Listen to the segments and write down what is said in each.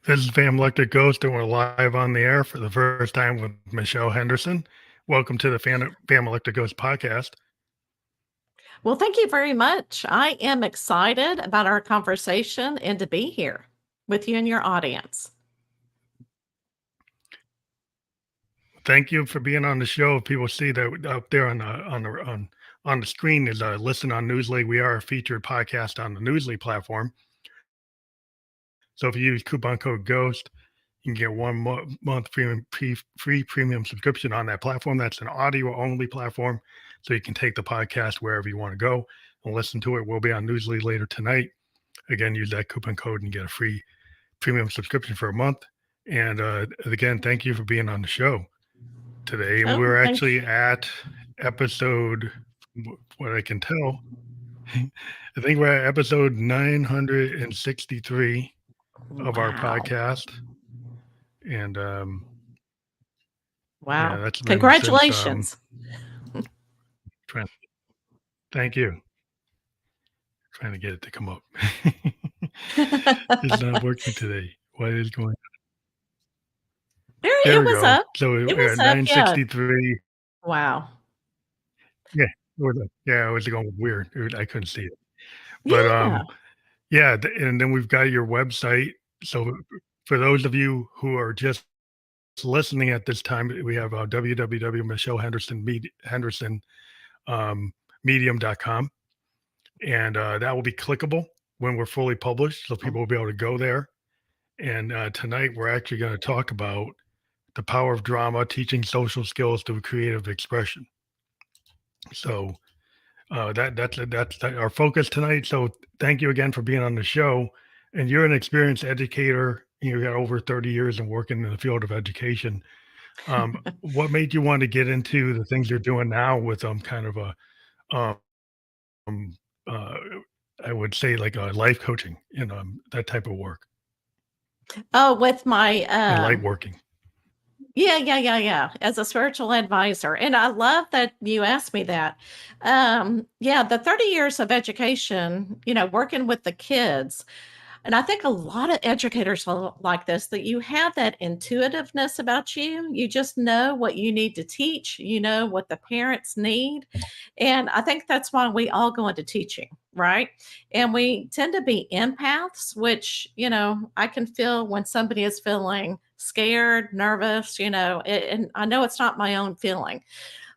This is Fam Electric Ghost, and we're live on the air for the first time with Michelle Henderson. Welcome to the Fam Electric Ghost podcast. Well, thank you very much. I am excited about our conversation and to be here with you and your audience. Thank you for being on the show. People see that up there on the screen is a listen on Newsly. We are a featured podcast on the Newsly platform. So if you use coupon code GHOST, you can get month free premium subscription on that platform. That's an audio only platform. So you can take the podcast wherever you want to go and listen to it. We'll be on Newsly later tonight. Again, use that coupon code and get a free premium subscription for a month. And again, thank you for being on the show today. And Oh, we're thank actually at episode, what I can tell, I think we're at episode 963 of our Wow. podcast. And yeah, Wow. that's been since Congratulations. trying, thank you. Trying to get it to come up. It's not working today. What is going on? There, There it we was go. up. So It we're was at up. Yeah. 963. Wow. Yeah. Yeah, it was going weird. I couldn't see it. But Yeah. yeah, and then we've got your website. So for those of you who are just listening at this time, we have www.michellehenderson medium.com, and that will be clickable when we're fully published, so people will be able to go there. And tonight we're actually going to talk about the power of drama, teaching social skills through creative expression. So that's our focus tonight. So thank you again for being on the show. And you're an experienced educator. You got over 30 years of working in the field of education. What made you want to get into the things you're doing now with kind of a um, uh, I would say like a life coaching and that type of work Oh, with my and light working. yeah. As a spiritual advisor. And I love that you asked me that. Yeah, the 30 years of education, working with the kids. And I think a lot of educators feel like this, that you have that intuitiveness about you. You just know what you need to teach, you know what the parents need. And I think that's why we all go into teaching, right? And we tend to be empaths, which, I can feel when somebody is feeling scared, nervous, and I know it's not my own feeling.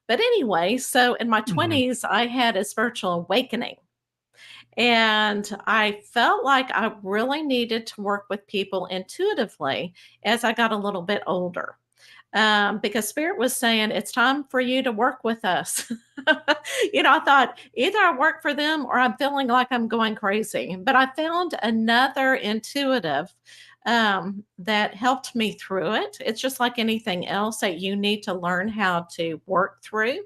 But anyway, so in my Mhm. 20s, I had a spiritual awakening and I felt like I really needed to work with people intuitively as I got a little bit older. Because Spirit was saying, it's time for you to work with us. I thought either I work for them or I'm feeling like I'm going crazy. But I found another intuitive that helped me through it. It's just like anything else that you need to learn how to work through.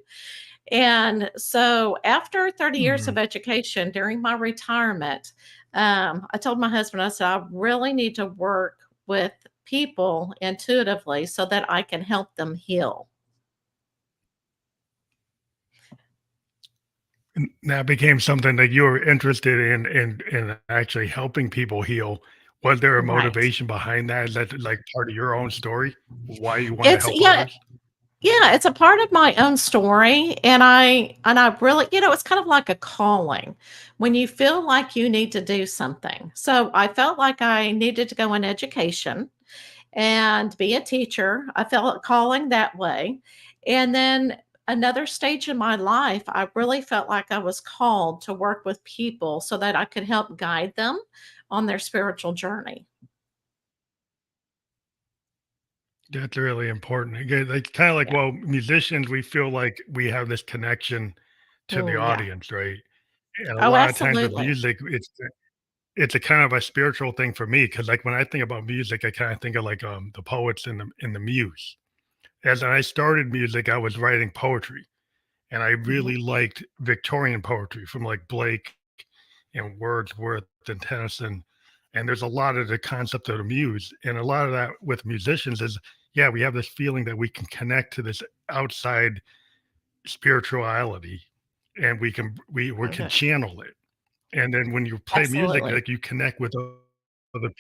And so after 30 years Mhm. of education during my retirement, I told my husband, I said, I really need to work with people intuitively so that I can help them heal. And that became something that you were interested in actually helping people heal. Was there a Right. motivation behind that? Is that like part of your own story? Why you want to It's help yeah, others? yeah, it's a part of my own story. And I really, it's kind of like a calling when you feel like you need to do something. So I felt like I needed to go in education and be a teacher. I felt a calling that way. And then another stage in my life, I really felt like I was called to work with people so that I could help guide them on their spiritual journey. That's really important. Again, like kind of like Yeah. well, musicians, we feel like we have this connection to the Oh, yeah. audience, right? And a Oh, lot of times with absolutely. music, it's a kind of a spiritual thing for me because like when I think about music, I kind of think of like the poets in the muse. As I started music, I was writing poetry, and I Mhm. really liked Victorian poetry from like Blake and Wordsworth and Tennyson. And there's a lot of the concept of the muse, and a lot of that with musicians is, yeah, we have this feeling that we can connect to this outside spirituality, and we can Okay. channel it. And then when you play music, Absolutely. like you connect with other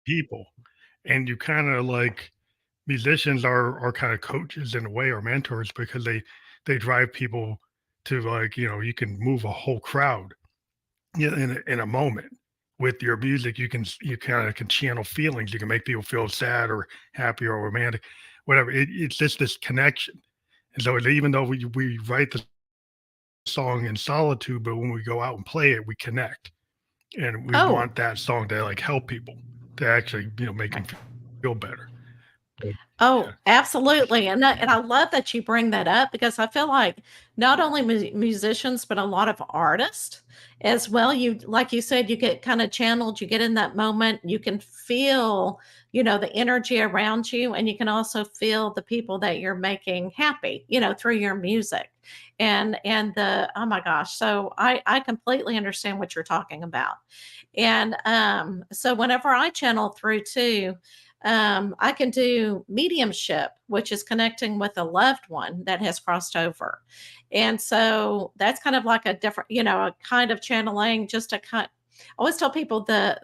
people, and you kind of like musicians are kind of coaches in a way or mentors because they drive people to like you can move a whole crowd in a moment with your music. You kind of can channel feelings. You can make people feel sad or happy or romantic, whatever. It's just this connection. And so even though we write the song in solitude, but when we go out and play it, we connect, and we Oh, want that song to like help people to actually make them right. feel better. But, yeah. Oh, absolutely. And I love that you bring that up because I feel like not only musicians, but a lot of artists as well. You, like you said, you get kind of channeled, you get in that moment, you can feel, the energy around you, and you can also feel the people that you're making happy, through your music. And the oh my gosh. So I completely understand what you're talking about. And so whenever I channel through too, I can do mediumship, which is connecting with a loved one that has crossed over. And so that's kind of like a different, a kind of channeling, just a kind. I always tell people the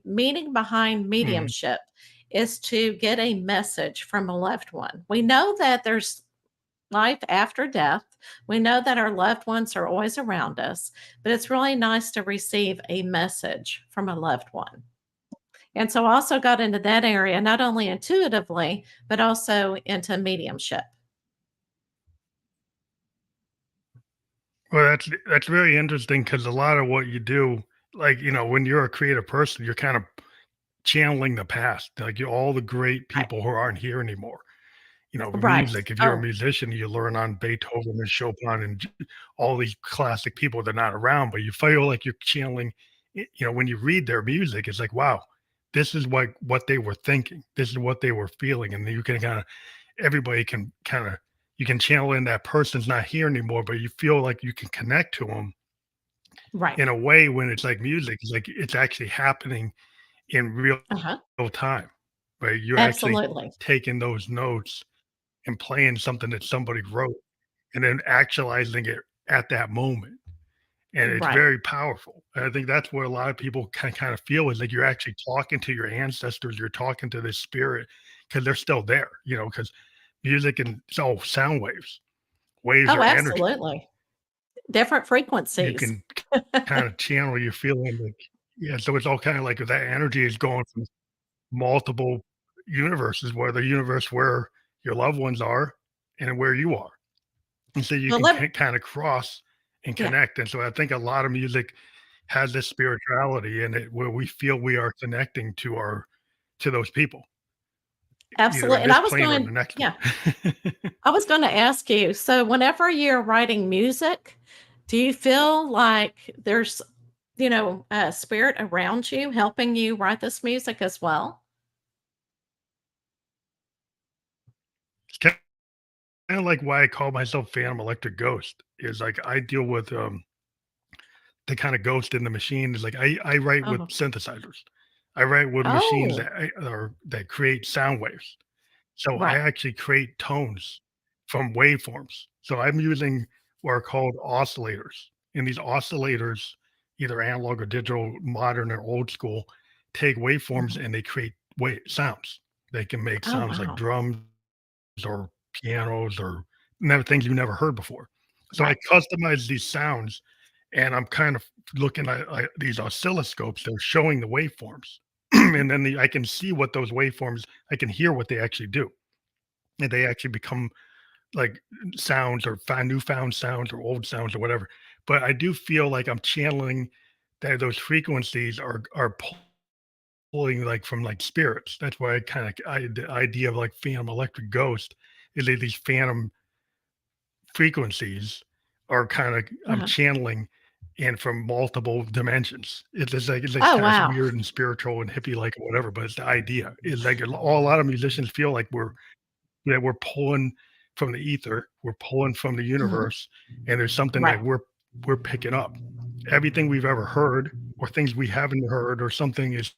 meaning behind Mhm. mediumship is to get a message from a loved one. We know that there's life after death. We know that our loved ones are always around us, but it's really nice to receive a message from a loved one. And so I also got into that area, not only intuitively, but also into mediumship. Well, that's very interesting because a lot of what you do, like when you're a creative person, you're kind of channeling the past, like all the great Right. people who aren't here anymore. Right. Music. If you're a Oh, musician, you learn on Beethoven and Chopin and all these classic people. They're not around, but you feel like you're channeling. When you read their music, it's like, wow, this is what they were thinking. This is what they were feeling, and you can kind of everybody can kind of you can channel in that person's not here anymore, but you feel like you can connect to them right. in a way when it's like music. It's like it's actually happening in Uh-huh. real time, right? You're actually Absolutely. taking those notes and playing something that somebody wrote and then actualizing it at that moment. And it's Right. very powerful. And I think that's what a lot of people kind of feel is like you're actually talking to your ancestors, you're talking to this spirit because they're still there, because music and it's all sound waves. Waves Oh, are energy. absolutely. Different You frequencies. can kind of channel your feeling like, yeah. So it's all kind of like that energy is going from multiple universes, where the universe where your loved ones are and where you are. And so you Well, can let kind of cross and yeah, connect. And so I think a lot of music has this spirituality in it where we feel we are connecting to those people, either absolutely. in And this I was plane or the going, next one. yeah, I was going to ask you. So, whenever you're writing music, do you feel like there's, a spirit around you helping you write this music as well? It's kind of like why I call myself Phantom Electric Ghost is like I deal with the kind of ghost in the machine is like I write with Oh, synthesizers. I write with machines oh, that create sound waves. So I right. actually create tones from waveforms. So I'm using what are called oscillators. And these oscillators, either analog or digital, modern or old school, take waveforms Mhm. and they create sounds. They can make Oh, sounds like wow. drums or pianos or never things you never heard before. So I Right. customize these sounds and I'm kind of looking at these oscilloscopes. They're showing the waveforms. And then I can see what those waveforms, I can hear what they actually do. And they actually become like sounds or find newfound sounds or old sounds or whatever. But I do feel like I'm channeling that those frequencies are pulling like from like spirits. That's why the idea of like phantom electric ghost is that these phantom frequencies are kind of I'm Uh-huh. channeling and from multiple dimensions. It's like Oh, kind of wow. weird and spiritual and hippie like or whatever, but it's the idea. It's like a lot of musicians feel like we're pulling from the ether, we're pulling from the Mhm. universe, and there's something Right. that we're picking up. Everything we've ever heard, or things we haven't heard, or something is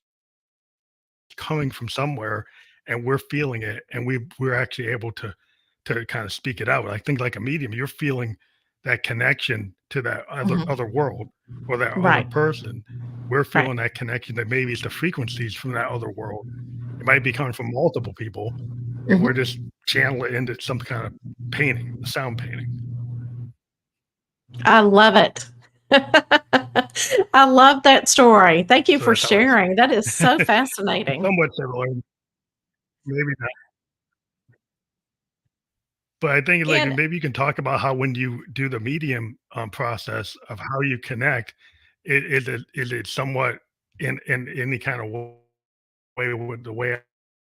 coming from somewhere, and we're feeling it, and we're actually able to kind of speak it out. I think like a medium, you're feeling that connection to that other Mhm. world or that other Right. person, we're Right. feeling that connection, that maybe it's the frequencies from that other world. It might be coming from multiple people, and we're Mhm. just channel it into some kind of painting, a sound painting. I love it. I love that story. Thank you So for that's how I see sharing. That is so it. It's fascinating. somewhat similar, maybe not. But I think, like, And maybe you can talk about how when you do the medium, process of how you connect, is it somewhat in any kind of way with the way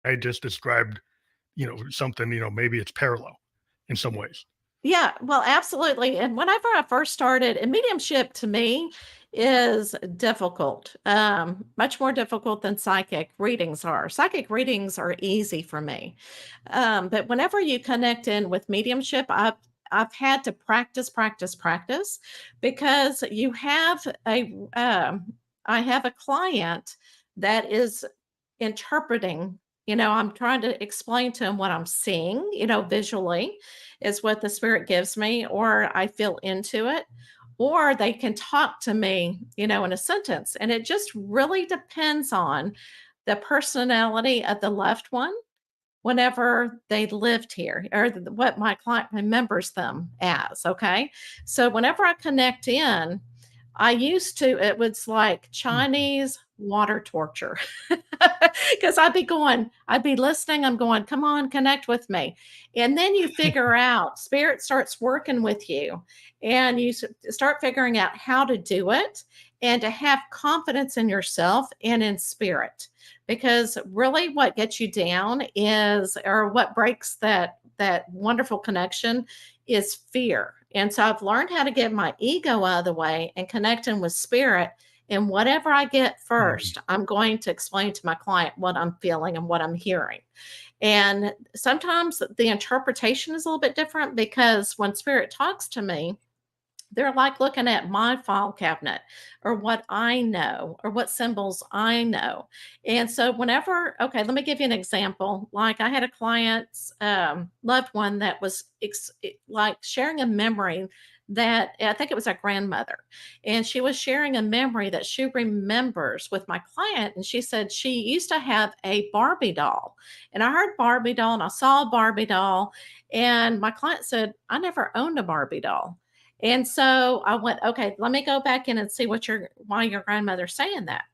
I just described, something, maybe it's parallel in some ways. yeah, well, absolutely. And whenever I first started, and mediumship to me is difficult, much more difficult than psychic readings are. Psychic readings are easy for me. But whenever you connect in with mediumship, I've had to practice, practice, practice because you have I have a client that is interpreting. I'm trying to explain to him what I'm seeing, visually is what the spirit gives me, or I feel into it, or they can talk to me, in a sentence. And it just really depends on the personality of the loved one whenever they lived here or what my client remembers them as. Okay. So whenever I connect in, I used to, it was like Mhm. Chinese water torture because I'd be listening. I'm going, come on, connect with me. And then you figure out, spirit starts working with you and start figuring out how to do it and to have confidence in yourself and in spirit. Because really what gets you down is, or what breaks that wonderful connection is fear. And so I've learned how to get my ego out of the way and connecting with spirit. And whatever I get Mhm. first, I'm going to explain to my client what I'm feeling and what I'm hearing. And sometimes the interpretation is a little bit different because when spirit talks to me, they're like looking at my file cabinet or what I know or what symbols I know. And so, whenever, okay, let me give you an example. Like, I had a client's loved one that was like sharing a memory that I think it was a grandmother. And she was sharing a memory that she remembers with my client. And she said she used to have a Barbie doll. And I heard Barbie doll and I saw a Barbie doll. And my client said, I never owned a Barbie doll. And so I went, okay, let me go back in and see why your grandmother's saying that.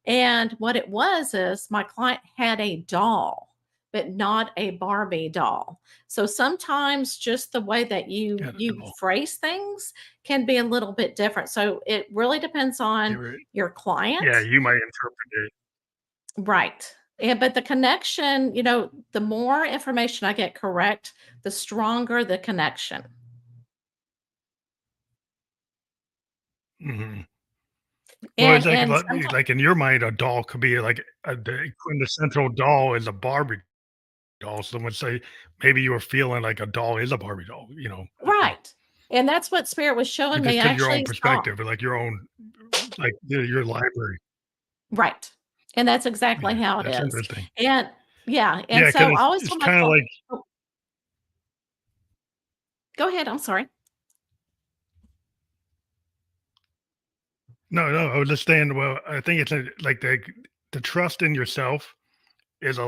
And what it was is my client had a doll, but not a Barbie doll. So sometimes just the way that you Got it you all. phrase things can be a little bit different. So it really depends on You're right. your Yeah, client. you might interpret it. Right. Yeah, but the connection, the more information I get correct, the stronger the connection. Mhm. Well, it's And sometimes like in your mind, a doll could be like the quintessential doll is a Barbie doll. Someone say maybe you were feeling like a doll is a Barbie doll, right. And that's what spirit was showing just me. I because your own actually saw. perspective, or like your own, like your library. Right. And that's exactly Yeah, how it that's is. interesting. And yeah, and Yeah, so because I always it's told my kind of like oh, go ahead, I'm sorry. no, no. I was just saying. Well, I think it's like the trust in yourself is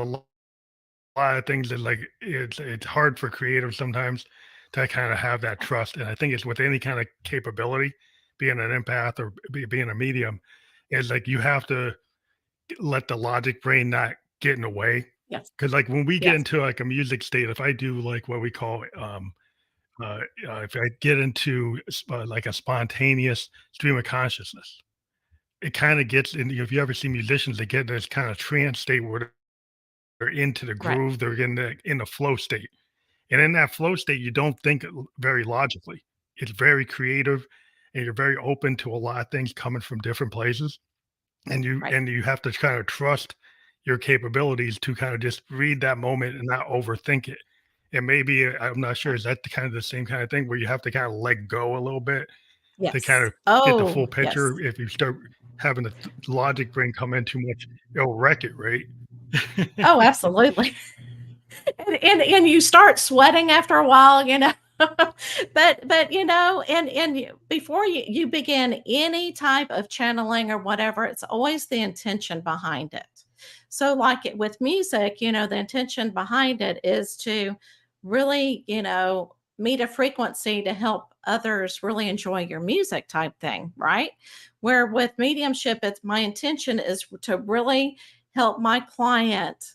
lot of things that like it's hard for creatives sometimes to kind of have that trust, and I think it's with any kind of capability, being an empath or being a medium, is like you have to let the logic brain not get in the way. Yes. Because like when we get Yes. into like a music state, if I do like what we call if I get into like a spontaneous stream of consciousness, it kind of gets in. If you ever see musicians, they get in this kind of trance state where they're into the Right. groove, they're in the flow state. And in that flow state, you don't think very logically. It's very creative, and you're very open to a lot of things coming from different places. And you Right. and you have to kind of trust your capabilities to kind of just read that moment and not overthink it. And maybe I'm not sure, Right. is that the kind of the same kind of thing where you have to kind of let go a little bit to kind Yes. of get the full Oh, yes. picture? If you start having the logic brain come in too much, it'll wreck it, right? Oh, absolutely. And you start sweating after a while. But, before you begin any type of channeling or whatever, it's always the intention behind it. So, like with music, the intention behind it is to really, meet a frequency to help others really enjoy your music type thing, right? Where with mediumship, it's my intention is to really help my client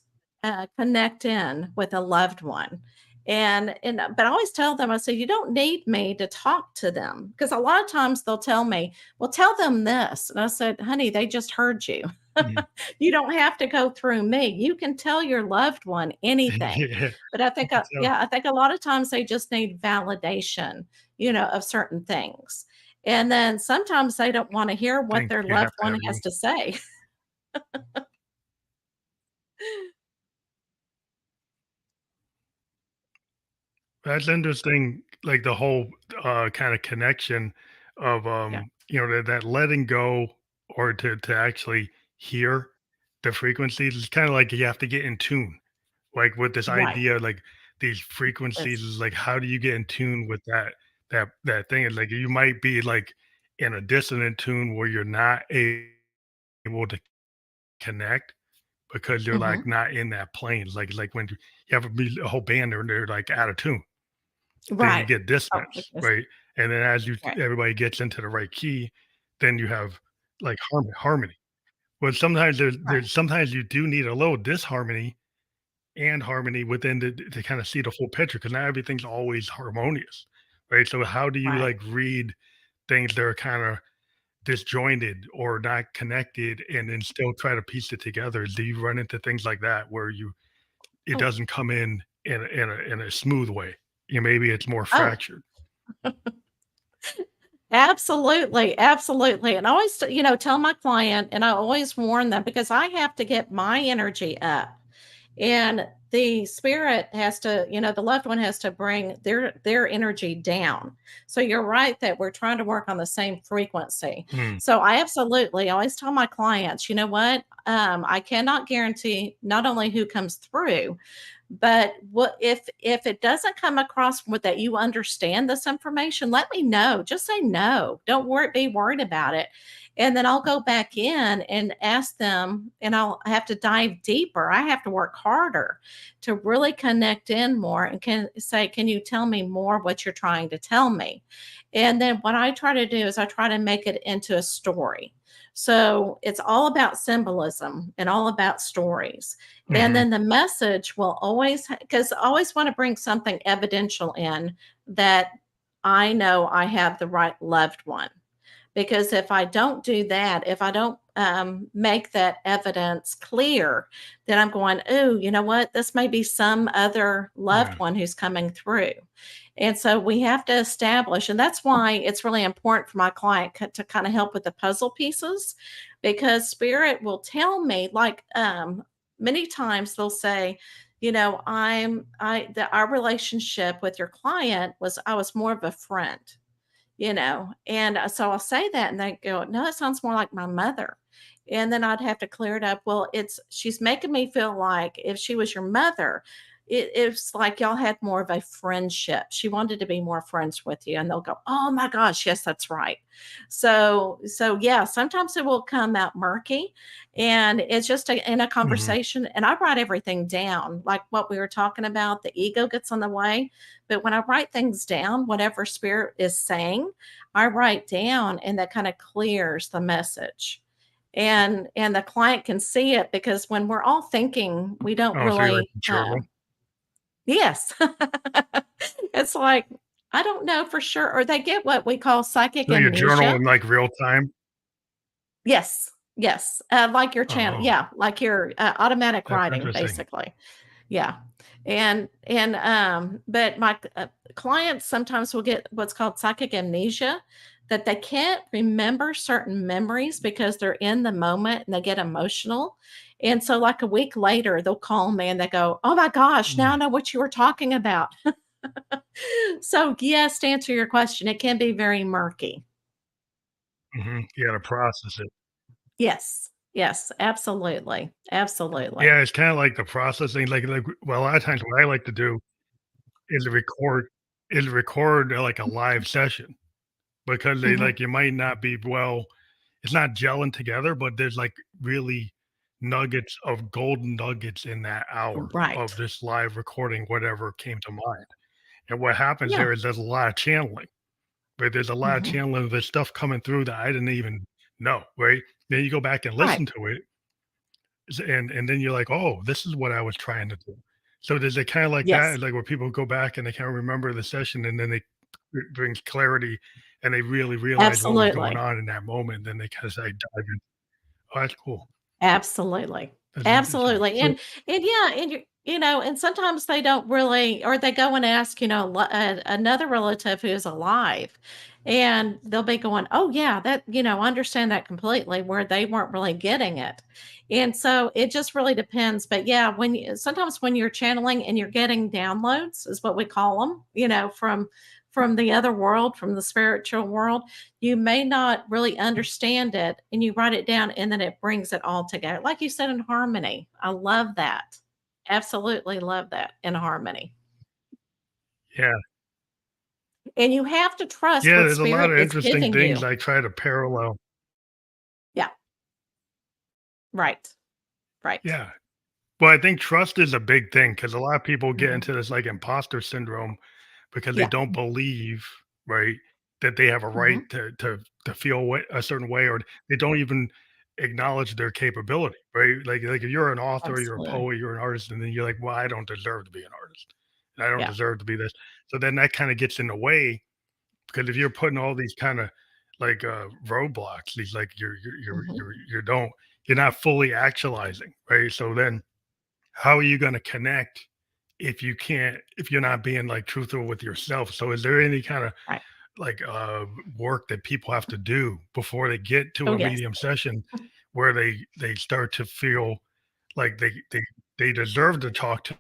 connect in with a loved one. But I always tell them, I say, you don't need me to talk to them, because a lot of times they'll tell me, well, tell them this. And I said, honey, they just heard you. Mhm. You don't have to go through me. You can tell your loved one anything. Yeah. But I think, So, yeah, I think a lot of times they just need validation, of certain things. And then sometimes they don't want to hear what think their you have loved to one have you. has to say. That's interesting, like the whole, kind of connection of, Yeah. that letting go or to actually hear the frequencies. It's kinda like you have to get in tune, like, with this Right. idea, like, these frequencies Yes. is like, how do you get in tune with that thing? And, like, you might be, like, in a dissonant tune where you're not able to connect because you're, Hmm. like, not in that plane. Like when you have a whole band and they're, like, out of tune. Then you Right. get Oh, dissonance, goodness. right? And then as you Right. everybody gets into the right key, then you have, like, harmony. But sometimes Right. there's sometimes you do need a little disharmony and harmony within the to kinda see the full picture, because not everything's always harmonious, right? So how do you, Right. like, read things that are kinda disjointed or not connected and then still try to piece it together? Do you run into things like that where it Oh, doesn't come in a smooth way? Maybe it's more oh, fractured. absolutely, absolutely. And I always, tell my client, and I always warn them, because I have to get my energy up. And the spirit has to, the loved one has to bring their energy down. So you're right that we're trying to work on the same frequency. Mm, So I absolutely always tell my clients, you know what? I cannot guarantee not only who comes through, but what if it doesn't come across with that you understand this information, let me know. Just say no. Don't be worried about it. And then I'll go back in and ask them, and I'll have to dive deeper. I have to work harder to really connect in more, and can say, can you tell me more what you're trying to tell me? And then what I try to do is I try to make it into a story. So it's all about symbolism and all about stories. And mhm. then the message will always, because I always want to bring something evidential in, that I know I have the right loved one. Because if I don't do that, if I don't make that evidence clear, then I'm going, oh, you know what? This may be some other loved Yeah. one who's coming through. And so we have to establish, and that's why it's really important for my client to kind of help with the puzzle pieces, because spirit will tell me, like, many times they'll say, our relationship with your client was, I was more of a friend. And so I'll say that, and they go, no, it sounds more like my mother. And then I'd have to clear it up. Well, she's making me feel like if she was your mother, it's like y'all had more of a friendship. She wanted to be more friends with you. And they'll go, oh my gosh, yes, that's right. So yeah, sometimes it will come out murky, and it's just in a Mhm. conversation. And I write everything down, like what we were talking about. The ego gets on the way, but when I write things down, whatever spirit is saying, I write down, and that kind of clears the message. And the client can see it, because when we're all thinking, we don't Oh, so you're, like, really in trouble? yes. It's like, I don't know for sure, or they get what we call psychic So you journal amnesia. in, like, real time? Yes. Yes. Like your channel. Oh, Yeah. Like your automatic that's writing, interesting. basically. Yeah. But my clients sometimes will get what's called psychic amnesia, that they can't remember certain memories because they're in the moment and they get emotional. And so, like a week later, they'll call me and they go, oh my gosh, now I Mm, know what you were talking about. So, yes, to answer your question, it can be very murky. mhm. You gotta process it. Yes. Yes. Absolutely. Absolutely. Yeah, it's kinda like the processing, like, well, a lot of times what I like to do is record is record like a live session because they Mhm. like you might not be well, it's not gelling together, but there's like really nuggets of golden nuggets in that hour of Right. this live recording, whatever came to mind. And what happens Yeah. there is there's a lot of channeling, right? There's a lot of Mhm. channeling. There's stuff coming through that I didn't even know, right? Then you go back and Right. listen to it, and then you're like, oh, this is what I was trying to do. So does it kind of like Yes. that, like where people go back and they kind of remember the session, and then it brings clarity, and they really realize what was going Absolutely. on in that moment. Then they kind of like dive in. Oh, that's cool. Absolutely. That's interesting. Absolutely. So And yeah, and you know, and sometimes they don't really, or they go and ask, you know, another relative who's alive, and they'll be going, "Oh yeah, that, you know, I understand that completely," where they weren't really getting it. And so it just really depends. But yeah, when you sometimes when you're channeling and you're getting downloads is what we call them, you know, from the other world, from the spiritual world, you may not really understand it, and you write it down, and then it brings it all together. Like you said, in harmony. I love that. Absolutely love that, in harmony. yeah, And you have to trust yeah. what There's a lot spirit of is interesting giving things you. I try to parallel. Yeah, right, right. Yeah. Well, I think trust is a big thing because a lot of people get Mhm. into this like imposter syndrome because they Yeah. don't believe, right, that they have a right Mhm. to feel a certain way, or they don't even acknowledge their capability, right? Like if you're an author, you're a Absolutely. poet, you're an artist, and then you're like, well, I don't deserve to be an artist, and I don't Yeah. deserve to be this. So then that kind of gets in the way because if you're putting all these kind of like roadblocks, these like Mhm. you're not fully actualizing, right? So then how are you going to connect if you're not being like truthful with yourself? So is there any kind of Right. like work that people have to do before they get to Oh, a yes. medium session where they start to feel like they deserve to talk to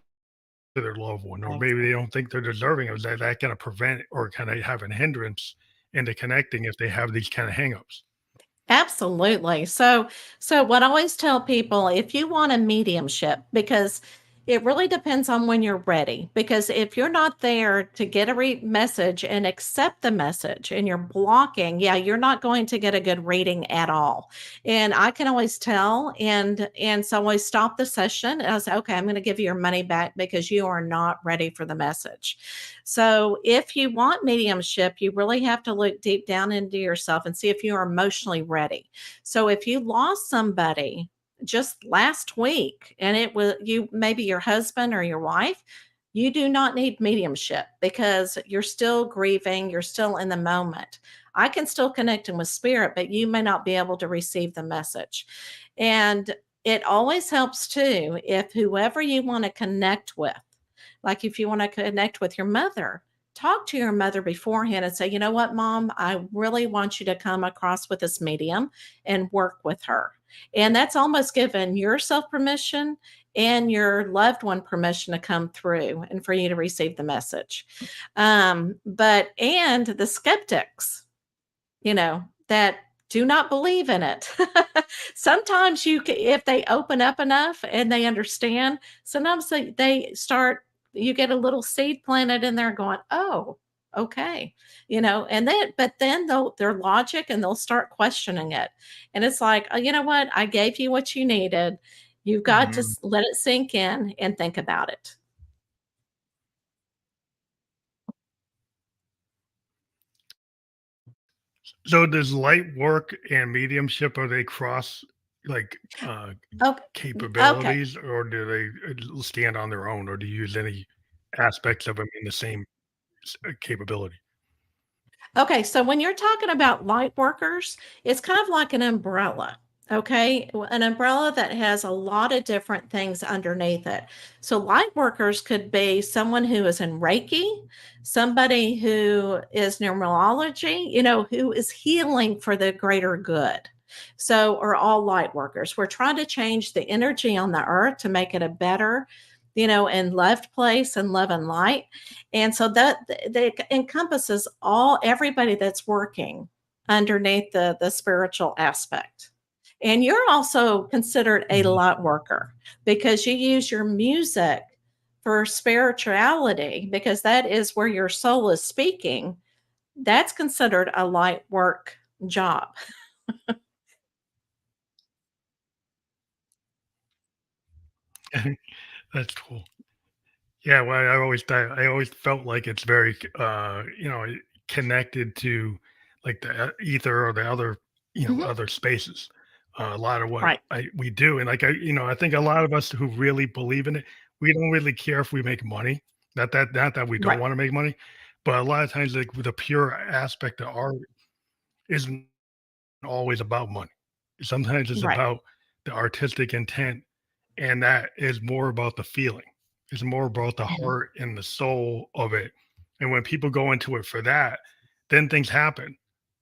their loved one, or maybe they Excellent. don't think they're deserving of that going to prevent or kind of have an hindrance into connecting if they have these kind of hangups? Absolutely. So what I always tell people, if you want a mediumship, because it really depends on when you're ready. Because if you're not there to get a message and accept the message and you're blocking, yeah, you're not going to get a good reading at all. And I can always tell. And so I always stop the session and I say, okay, I'm going to give you your money back because you are not ready for the message. So, if you want mediumship, you really have to look deep down into yourself and see if you are emotionally ready. So, if you lost somebody just last week and it was you, maybe your husband or your wife, you do not need mediumship because you're still grieving, you're still in the moment. I can still connect in with spirit, but you may not be able to receive the message. And it always helps too if whoever you want to connect with, like if you want to connect with your mother, talk to your mother beforehand and say, you know what, mom, I really want you to come across with this medium and work with her. And that's almost giving yourself permission and your loved one permission to come through and for you to receive the message. And the skeptics, you know, that do not believe in it. Sometimes if they open up enough and they understand, sometimes they start, you get a little seed planted in there going, oh, okay, you know, and then, but then they'll, their logic and they'll start questioning it. And it's like, oh, you know what? I gave you what you needed. You've got to Mhm. let it sink in and think about it. So does light work and mediumship, are they cross like Okay. Okay. capabilities, or do they stand on their own, or do you use any aspects of them in the same capability? Okay, so when you're talking about light workers, it's kind of like an umbrella. Okay, an umbrella that has a lot of different things underneath it. So, light workers could be someone who is in Reiki, somebody who is numerology, you know, who is healing for the greater good. So, are all light workers. We're trying to change the energy on the earth to make it a better, you know, and loved place and love and light. And so that encompasses all everybody that's working underneath the spiritual aspect. And you're also considered a Mhm. light worker because you use your music for spirituality, because that is where your soul is speaking, that's considered a light work job. That's cool. Yeah, well, I always felt like it's very, connected to like the ether or the other, Mhm. other spaces. A lot of what Right, we do, and like I think a lot of us who really believe in it, we don't really care if we make money. Not that we don't right, want to make money, but a lot of times, like the pure aspect of art isn't always about money. Sometimes it's right. about the artistic intent, and that is more about the feeling. It's more about the Mhm. heart and the soul of it. And when people go into it for that, then things happen.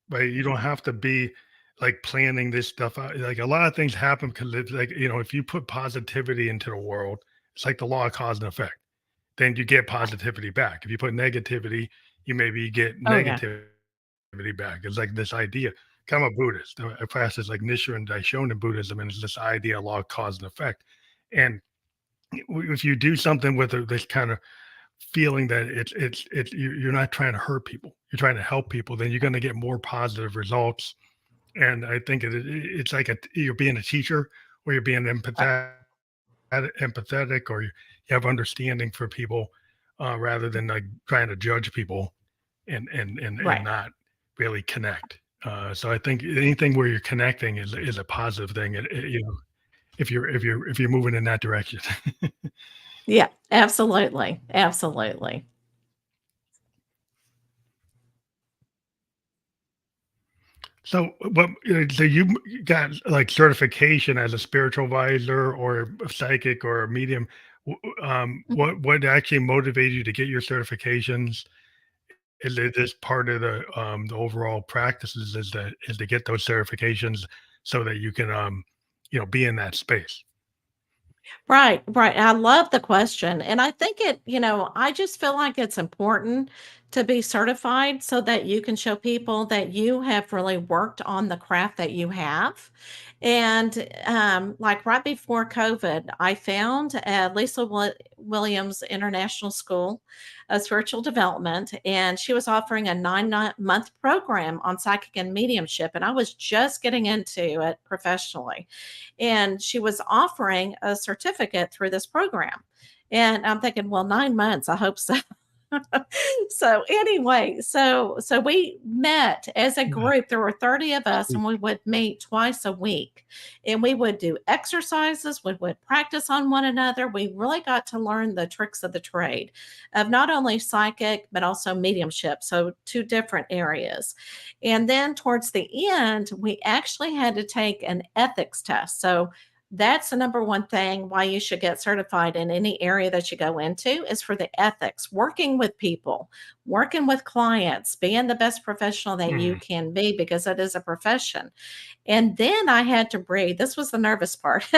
Right? You don't have to be like planning this stuff out. Like a lot of things happen because it's like, if you put positivity into the world, it's like the law of cause and effect. Then you get Right. positivity back. If you put negativity, you maybe get Oh, yeah. negativity back. It's like this idea. 'Cause I'm a Buddhist. I practice like Nichiren Daishonin Buddhism, and it's this idea of law of cause and effect. And if you do something with this kind of feeling that you're not trying to hurt people, you're trying to help people, then you're going to get more positive results. And I think it's like you're being a teacher, or you're being Right, empathetic, or you have understanding for people, rather than like trying to judge people and right. not really connect. So I think anything where you're connecting is a positive thing. If you're moving in that direction. Yeah, absolutely, absolutely. So you got like certification as a spiritual advisor or a psychic or a medium. Mhm. What actually motivated you to get your certifications? Is it just part of the overall practices is to get those certifications so that you can be in that space? Right, right. I love the question. And I think I just feel like it's important to be certified so that you can show people that you have really worked on the craft that you have. And like right before COVID, I found Lisa Williams International School of Spiritual Development, and she was offering a 9-month program on psychic and mediumship. And I was just getting into it professionally, and she was offering a certificate through this program. And I'm thinking, well, 9 months, I hope so. So anyway, so we met as a Yeah. group. There were 30 of us, Sweet. and we would meet twice a week. And we would do exercises, we would practice on one another. We really got to learn the tricks of the trade of not only psychic, but also mediumship. So two different areas. And then towards the end, we actually had to take an ethics test. So that's the number one thing why you should get certified in any area that you go into is for the ethics, working with people, working with clients, being the best professional that you Mm, can be, because it is a profession. And then I had to breed. This was the nervous part.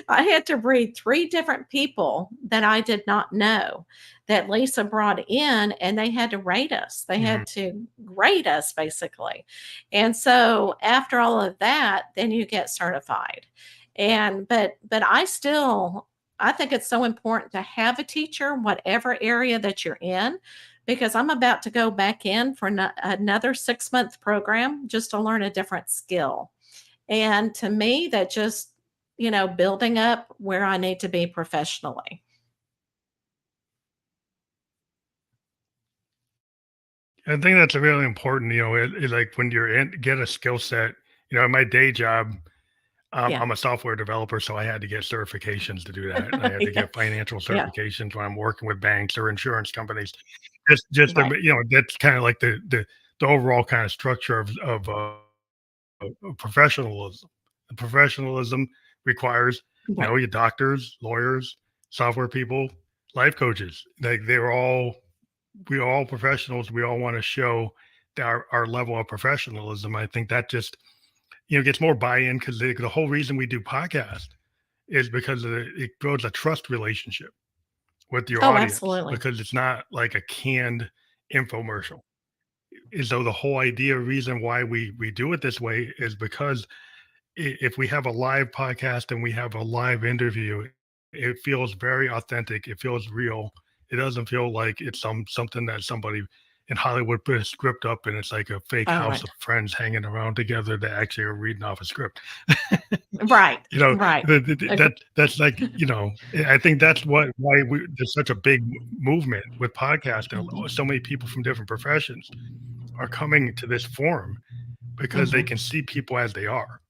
I had to breed 3 different people that I did not know that Lisa brought in, and they had to rate us. They mm. had to grade us basically. And so after all of that, then you get certified. And but I think it's so important to have a teacher, whatever area that you're in, because I'm about to go back in for another 6-month program just to learn a different skill. And to me, that just, building up where I need to be professionally. I think that's a really important. Like when you're in get a skill set. In my day job, Yeah. I'm a software developer, so I had to get certifications to do that. I had to Yeah. get financial Yeah. certifications when I'm working with banks or insurance companies. Just Right. that's kind of like the overall kind of structure of professionalism. The professionalism requires, Right. your doctors, lawyers, software people, life coaches. Like we're all professionals. We all want to show our level of professionalism. I think that just gets more buy-in because the whole reason we do podcast is because it builds a trust relationship with your Oh, audience absolutely. because it's not like a canned infomercial. And so the whole idea reason why we do it this way is because if we have a live podcast and we have a live interview, it feels very authentic. It feels real. It doesn't feel like it's something that somebody in Hollywood put a script up and it's like a fake Oh, house right. of friends hanging around together that actually are reading off a script. Right. You know, Right. Agree. that's like, I think that's why there's such a big movement with podcasting. Mhm. So many people from different professions are coming to this forum because they Mhm. can see people as they are.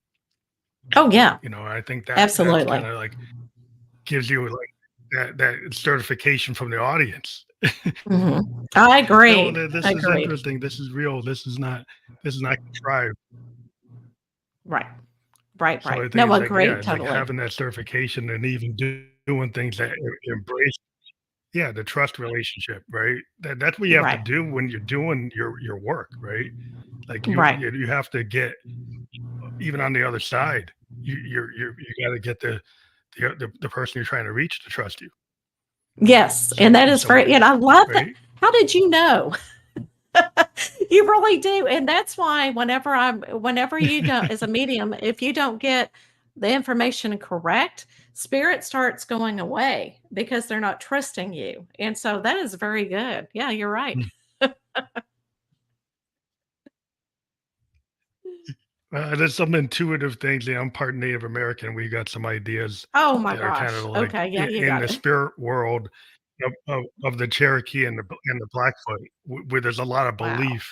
Oh, yeah. I think that's kind Absolutely. of like gives you like that certification from the audience. Mhm. I No, agree. this is Agreed. interesting. This is real. This is not contrived. Right. Right, So right. I think No, it's like, yeah, agreed it's like totally. having that certification and even doing things that embrace, yeah, the trust relationship, right? That's what you have to Right. do when you're doing your work, right? Like Right. you have to get even on the other side. You got to get the person you're trying to reach to trust you. Yes, and So that in is some very and ways, I love that. right? How did you know? You really do, and that's why whenever you don't as a medium, if you don't get the information correct, spirit starts going away because they're not trusting you, and so that is very good. Yeah, you're right. There's some intuitive things. I'm part Native American. We got some ideas Oh my that are kind of gosh. like Okay, yeah, you in got the it. spirit world of the Cherokee and the Blackfoot, where there's a lot of Wow. belief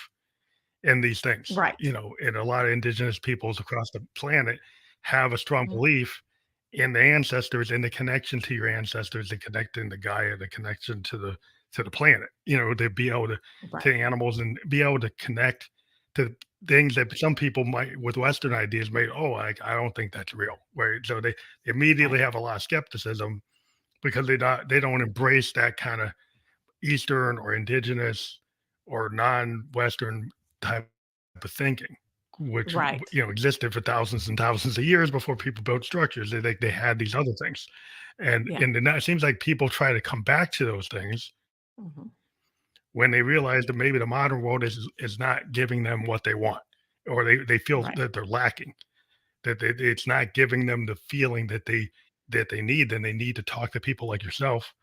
in these things, Right. and a lot of indigenous peoples across the planet have a strong Mhm. belief in the ancestors and the connection to your ancestors, the connection to Gaia, the connection to the planet, to be able Right, to animals and be able to connect to things that some people might with Western ideas may, oh, I don't think that's real. Right. So they right, immediately have a lot of skepticism because they don't embrace that kind of Eastern or indigenous or non-Western type of thinking, which right. existed for thousands and thousands of years before people built structures. They had these other things, and Yeah. and then it seems like people try to come back to those things Mhm. when they realize that maybe the modern world is not giving them what they want, or they feel Right, that they're lacking, that it's not giving them the feeling that they need. Then they need to talk to people like yourself,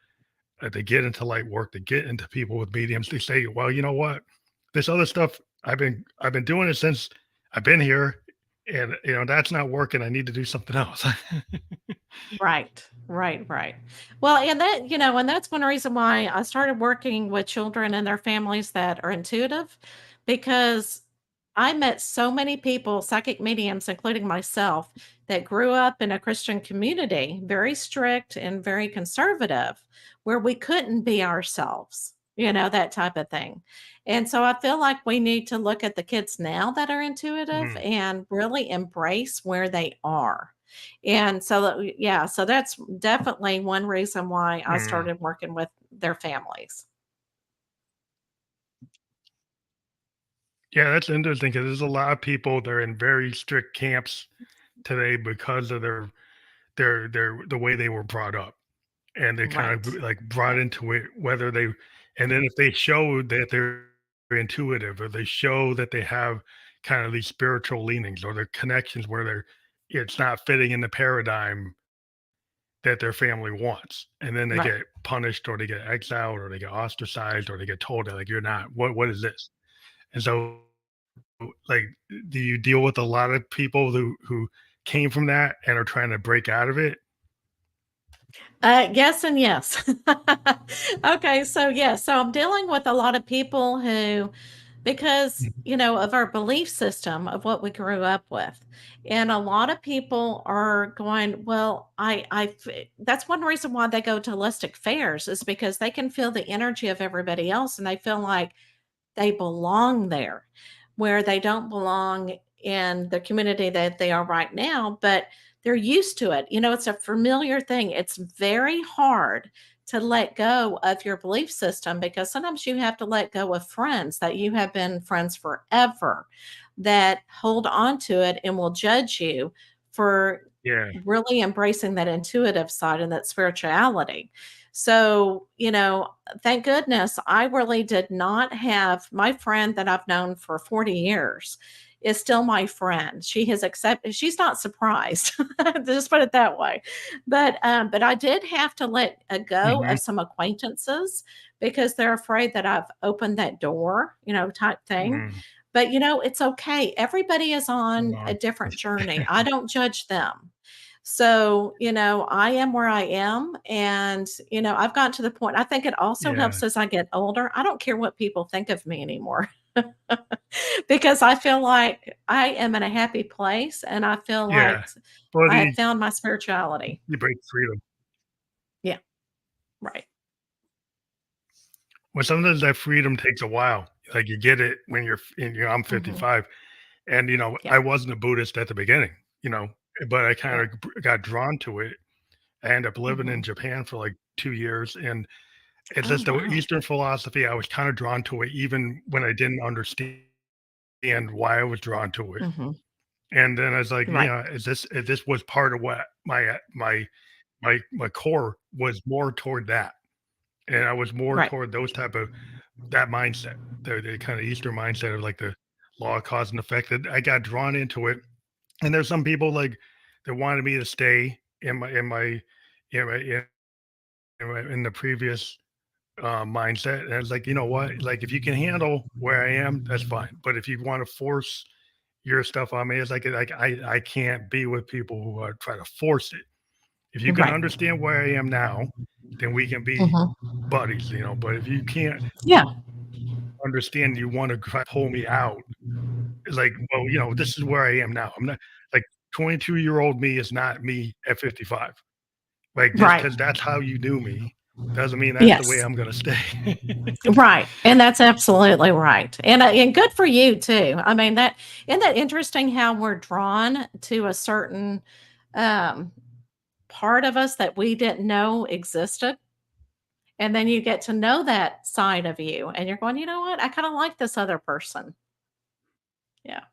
they get into light work, they get into people with mediums. They say, "Well, you know what? This other stuff I've been doing it since I've been here, and that's not working. I need to do something else." right, right, right. Well, and and that's one reason why I started working with children and their families that are intuitive, because I met so many people, psychic mediums, including myself, that grew up in a Christian community, very strict and very conservative, where we couldn't be ourselves, that type of thing. And so I feel like we need to look at the kids now that are intuitive Mm, and really embrace where they are. And so yeah, so that's definitely one reason why I mm. started working with their families. Yeah, that's interesting because there's a lot of people that are in very strict camps today because of the way they were brought up, and they're kind Right. of like brought Right. into it, whether they, and then if they show that they're intuitive or they show that they have kind of these spiritual leanings or their connections where it's not fitting in the paradigm that their family wants, and then they Right. get punished or they get exiled or they get ostracized or they get told that like you're not, what is this? And so like, do you deal with a lot of people who came from that and are trying to break out of it? Yes and yes. Okay, so yes, so I'm dealing with a lot of people who, because Mhm. of our belief system of what we grew up with, and a lot of people are going, well, that's one reason why they go to holistic fairs is because they can feel the energy of everybody else, and they feel like they belong there, where they don't belong in the community that they are right now, but they're used to it. It's a familiar thing. It's very hard to let go of your belief system because sometimes you have to let go of friends that you have been friends forever that hold on to it and will judge you for Yeah. really embracing that intuitive side and that spirituality. So, thank goodness I really did not have my friend that I've known for 40 years. is still my friend. She has accepted, she's not surprised. Just put it that way. But I did have to let go Mhm. of some acquaintances because they're afraid that I've opened that door, type thing. Mhm. But it's okay. Everybody is on a Um, different journey. I don't judge them. So, I am where I am. And, I've gotten to the point, I think it also yeah, helps as I get older. I don't care what people think of me anymore because I feel like I am in a happy place and I feel yeah. like Well, I have found my spirituality. you break freedom. Yeah. Right. Well, sometimes that freedom takes a while. Like, you get it when I'm Hmm. 55, and, Yeah. I wasn't a Buddhist at the beginning, you know, but I Yeah. kinda got drawn to it. I ended up living in Hmm. Japan for, like, 2 years, and it's Oh, just the wow. Eastern philosophy, I was kinda drawn to it even when I didn't understand why I was drawn to it. Hmm. And then I was like, Right. "Yeah, is this was part of what my core was more toward that." And I was more Right. toward those type of that mindset, the kinda Eastern mindset of, like, the law of cause and effect, that I got drawn into it. And there's some people, like, that wanted me to stay in the previous, mindset, and I was like, "You know what? Like, if you can handle where I am, that's fine, but if you wanna force your stuff on me," it's like, I can't be with people who are trying to force it. If you can Right. understand where I am now, then we can be Hmm. buddies, but if you can't Yeah. understand, you wanna try to pull me out, it's like, well, this is where I am now. I'm not like 22-year-old me is not me at 55. Like, just Right. because that's how you knew me, doesn't mean that's the way Yes. I'm gonna stay. Right, and that's absolutely right, and good for you too. I mean, that isn't that interesting how we're drawn to a certain, um, part of us that we didn't know existed, and then you get to know that side of you, and you're going, "You know what? I kinda like this other person." Yeah,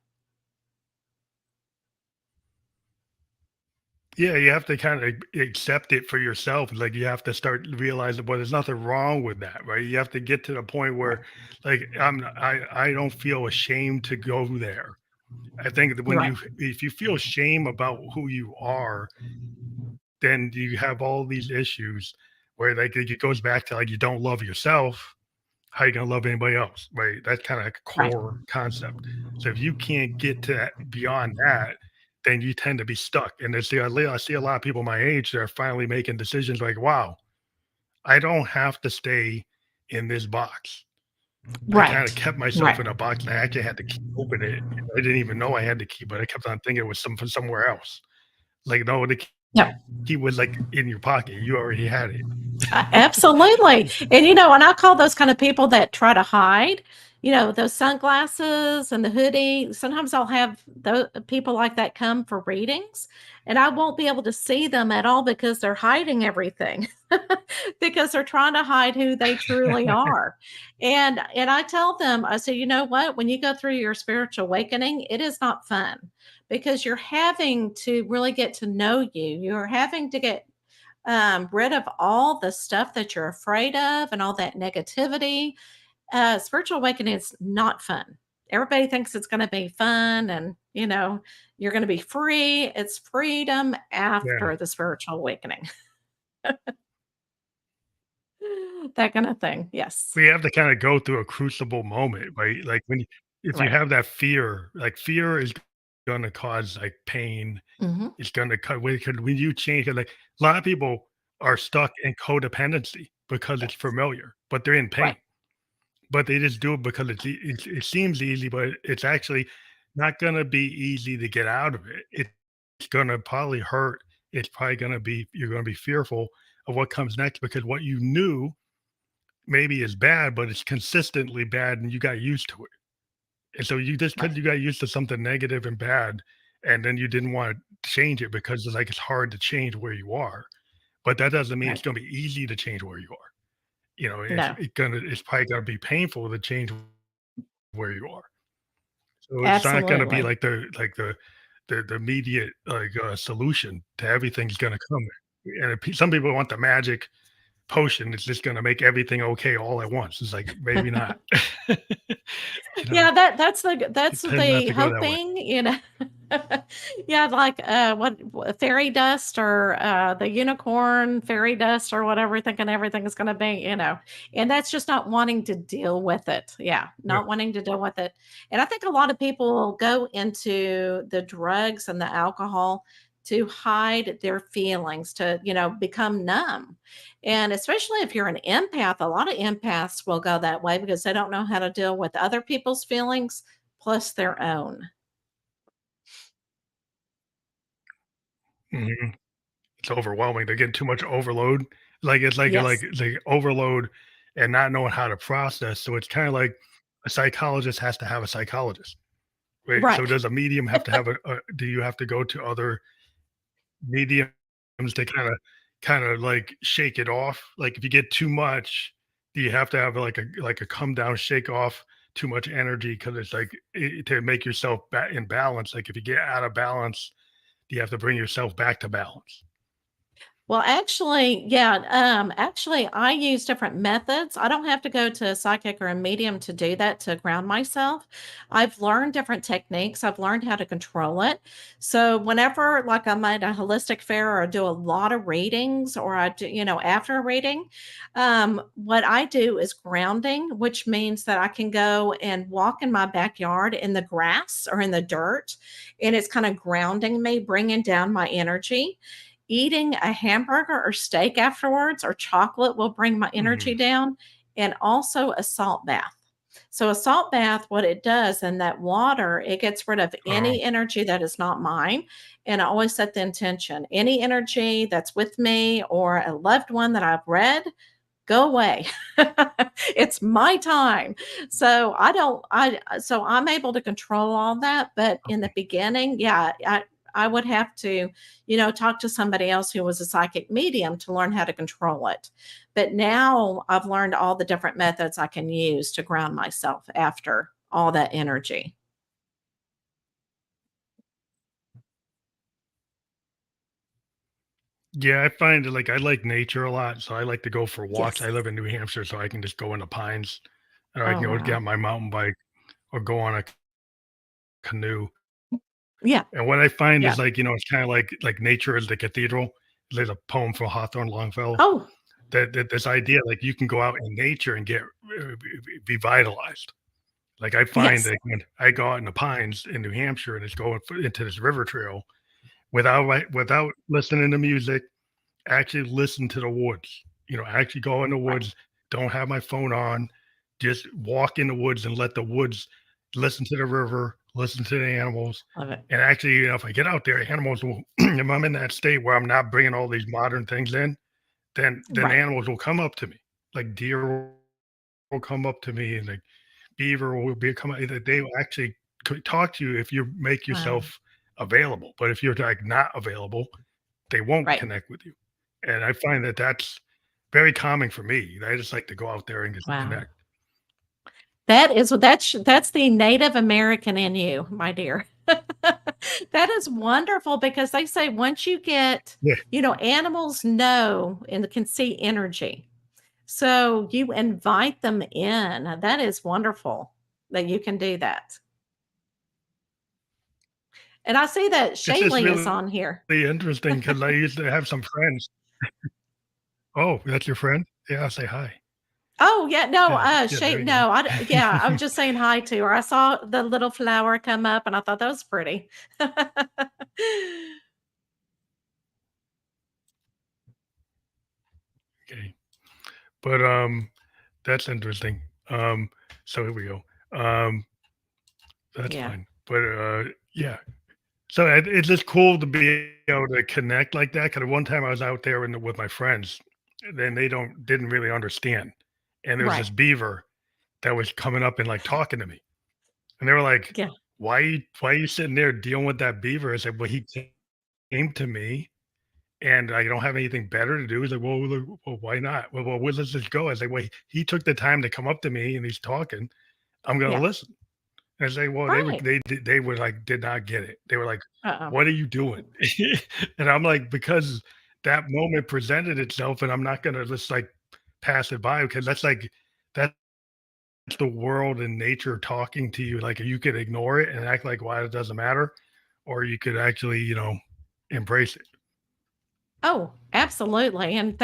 Yeah, you have to kinda accept it for yourself, like, you have to start realizing, well, there's nothing wrong with that, right? You have to get to the point right, where, like, I don't feel ashamed to go there. I think that when right, you if you feel shame about who you are, then you have all these issues where, like, it goes back to, like, you don't love yourself, how you gonna love anybody else, right? That's kinda like a right, core concept. So if you can't get to that beyond that, then you tend to be stuck. And I see a lot of people my age that are finally making decisions like, wow, I don't have to stay in this box. I kind of right, kept myself right. in a box and I actually had to keep open it. I didn't even know I had to keep it. I kept on thinking it was from somewhere else. Like, no, the Yeah. key was like in your pocket. You already had it. Absolutely, and I call those kind of people that try to hide, those sunglasses and the hoodie. Sometimes I'll have the people like that come for readings, and I won't be able to see them at all because they're hiding everything, because they're trying to hide who they truly are. And I tell them, I say, "You know what? When you go through your spiritual awakening, it is not fun because you're having to really get to know you. You're having to get rid of all the stuff that you're afraid of and all that negativity. Spiritual awakening is not fun. Everybody thinks it's going to be fun and, you're going to be free. It's freedom Yeah. after the spiritual awakening, that kind of thing. Yes. We have to kinda go through a crucible moment, right? Like, if you Right. have that fear, like, fear is gonna cause, like, pain. Hmm. It's gonna cut when you change it, like, a lot of people are stuck in codependency because it's Yes. familiar, but they're in Right. pain. But they just do it because it seems easy, but it's actually not gonna be easy to get out of it. It's gonna probably hurt. It's probably gonna be you're gonna be fearful of what comes next because what you knew maybe is bad, but it's consistently bad and you got used to it. And so you just because Right. you got used to something negative and bad, and then you didn't want to change it because it's hard to change where you are. But that doesn't mean it's Right. gonna be easy to change where you are. No, It's probably gonna be painful to change where you are. So it's not gonna be absolutely. like the immediate, like, solution to everything's gonna come. And some people want the magic, potion is just going to make everything okay all at once. It's like maybe not. you know, Yeah, that's it tends not the to go that way. hoping, you know. Yeah, like, fairy dust or, the unicorn fairy dust or whatever, thinking everything is gonna be, and that's just not wanting to deal with it. Yeah, Yeah. not wanting to deal with it. And I think a lot of people go into the drugs and the alcohol to hide their feelings, to, become numb. And especially if you're an empath, a lot of empaths will go that way because they don't know how to deal with other people's feelings plus their own. Mhm. It's overwhelming. They're getting too much overload. Like it's like Yes. it's like overload and not knowing how to process. So it's kind of like a psychologist has to have a psychologist. Wait, so Right. does a medium have to have do you have to go to other mediums to kinda like shake it off? Like if you get too much, do you have to have like a come down, shake off too much energy? Because it's like to make yourself in balance. Like if you get out of balance, do you have to bring yourself back to balance? Well, actually, yeah, actually, I use different methods. I don't have to go to a psychic or a medium to do that to ground myself. I've learned different techniques. I've learned how to control it. So whenever, like, I'm at a holistic fair or I do a lot of readings, or I do, after a reading, what I do is grounding, which means that I can go and walk in my backyard in the grass or in the dirt, and it's kind of grounding me, bringing down my energy. Eating a hamburger or steak afterwards or chocolate will bring my energy Mhm. down, and also a salt bath. So a salt bath, what it does in that water, it gets rid of Oh, any energy that is not mine. And I always set the intention, any energy that's with me or a loved one that I've read, go away. It's my time. So I'm able to control all that. But in the beginning, yeah, I would have to, talk to somebody else who was a psychic medium to learn how to control it. But now I've learned all the different methods I can use to ground myself after all that energy. yeah, I find that, like, I like nature a lot, so I like to go for walks. I Yes. live in New Hampshire, so I can just go in the pines, or I Oh can go get wow. on my mountain bike or go on a canoe. Yeah. And what I find Yeah. is, like, it's kinda like nature is the cathedral. There's a poem from Hawthorne Longfellow Oh, that this idea, like, you can go out in nature and get be vitalized. Like, I find yes. that when I go out in the pines in New Hampshire and just go into this river trail without listening to music, actually listen to the woods. Actually go in the Right. woods, don't have my phone on, just walk in the woods and let the woods listen to the river, listen to the animals. Love it. And actually, if I get out there, animals will, if I'm in that state where I'm not bringing all these modern things in, then Right. animals will come up to me. Like deer will come up to me and like beaver will be come they will actually talk to you if you make Wow. yourself available. But if you're like not available, they won't Right. connect with you. And I find that that's very calming for me. I just like to go out there and just Wow. connect. That's the Native American in you, my dear. That is wonderful because they say once you get, Yeah, animals know and can see energy. So you invite them in. That is wonderful that you can do that. And I see that it's just Shaylee is really on here. interesting because I used to have some friends. Oh, that's your friend? Yeah, I'll say hi. Oh, yeah, no, Yeah, there Shay you go. no, yeah, I was just saying hi to her. I saw the little flower come up and I thought that was pretty. Okay. But that's interesting. So here we go. That's Yeah. fine. But yeah. So it's just cool to be able to connect like that. Because one time I was out there with my friends, and they didn't really understand. And there was Right. this beaver that was coming up and like talking to me, and they were like, Yeah. why are you sitting there dealing with that beaver?" I said, "Well, he came to me, and I don't have anything better to do." He's like, "Well, why not?" Well, let's just go. I said, "Well, he took the time to come up to me, and he's talking. I'm gonna Yeah. listen." And say, well, Right. they were like, did not get it. They were like, Uh-uh. "What are you doing?" And I'm like, "Because that moment presented itself, and I'm not gonna just, like, pass it by because that's the world and nature talking to you, like, you could ignore it and act like, "Why, it doesn't matter," or you could actually, embrace it. Oh, absolutely, and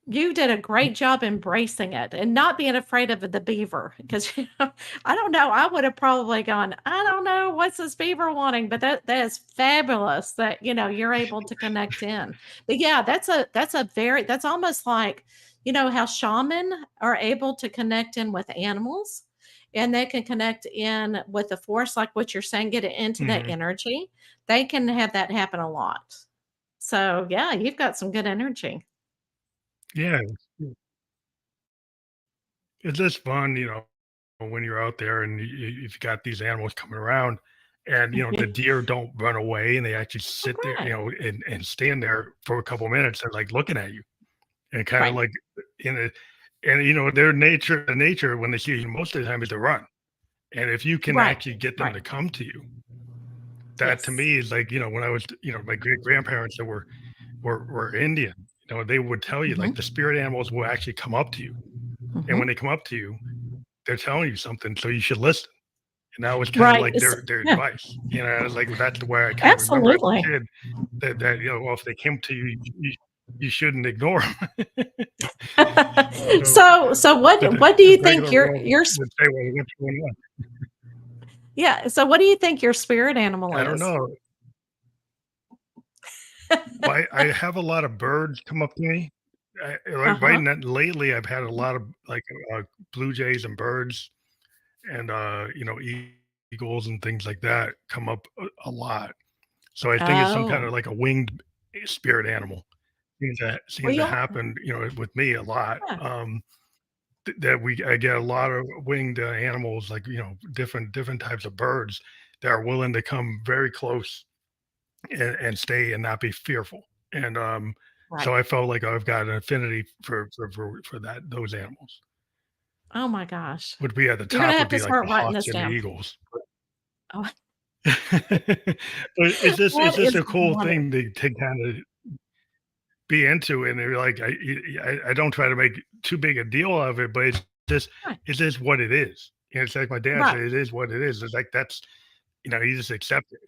you did a great job embracing it and not being afraid of the beaver because I don't know, I would have probably gone, I don't know, what's this beaver wanting? But that is fabulous that you're able to connect in. But yeah, that's almost like how shaman are able to connect in with animals and they can connect in with the force, like what you're saying, get it into that Mhm. energy. They can have that happen a lot. So yeah, you've got some good energy. Yeah. It's just fun, when you're out there and you've got these animals coming around and, the deer don't run away and they actually sit there, Right. and stand there for a couple minutes and like looking at you and kind of Right. like in a, and the nature when they see you most of the time is to run. And if you can Right, actually get them right. to come to you, that to Yes. me is like, when I was, my great grandparents that were Indian, they would tell you like Mhm, the spirit animals will actually come up to you. And when mhm. they come up to you, they're telling you something, so you should listen. And that was kinda Right, like it's their yeah, advice, it's like that's the way I kinda remember as a absolutely. kid that, well, if they came to you, you shouldn't ignore them. So, So but what do the you think regular your world your s would say, "Well, what's going on?" yeah, so what do you think your spirit animal I don't is? know. Well, I have a lot of birds come up to me. Right Uh-huh. now lately, I've had a lot of, like, blue jays and birds and, eagles and things like that come up a lot. So I think it's some Oh, kinda like a winged spirit animal. well, Seems to you'll happen, with me a lot, yeah, that I get a lot of winged, animals, like, different types of birds that are willing to come very close and stay and not be fearful, and, so right. I felt like I've got an affinity for those animals. Oh my gosh. Would be at the You're gonna top have would to be like start the writing hawks this and the down. eagles. Oh, But it's that just is a cool wonderful. thing to kinda be into it, and they're like, I don't try to make too big a deal of it, but just Right, it's just what it is. And it's like my dad right. said, "It is what it is." It's like that's you just accept it.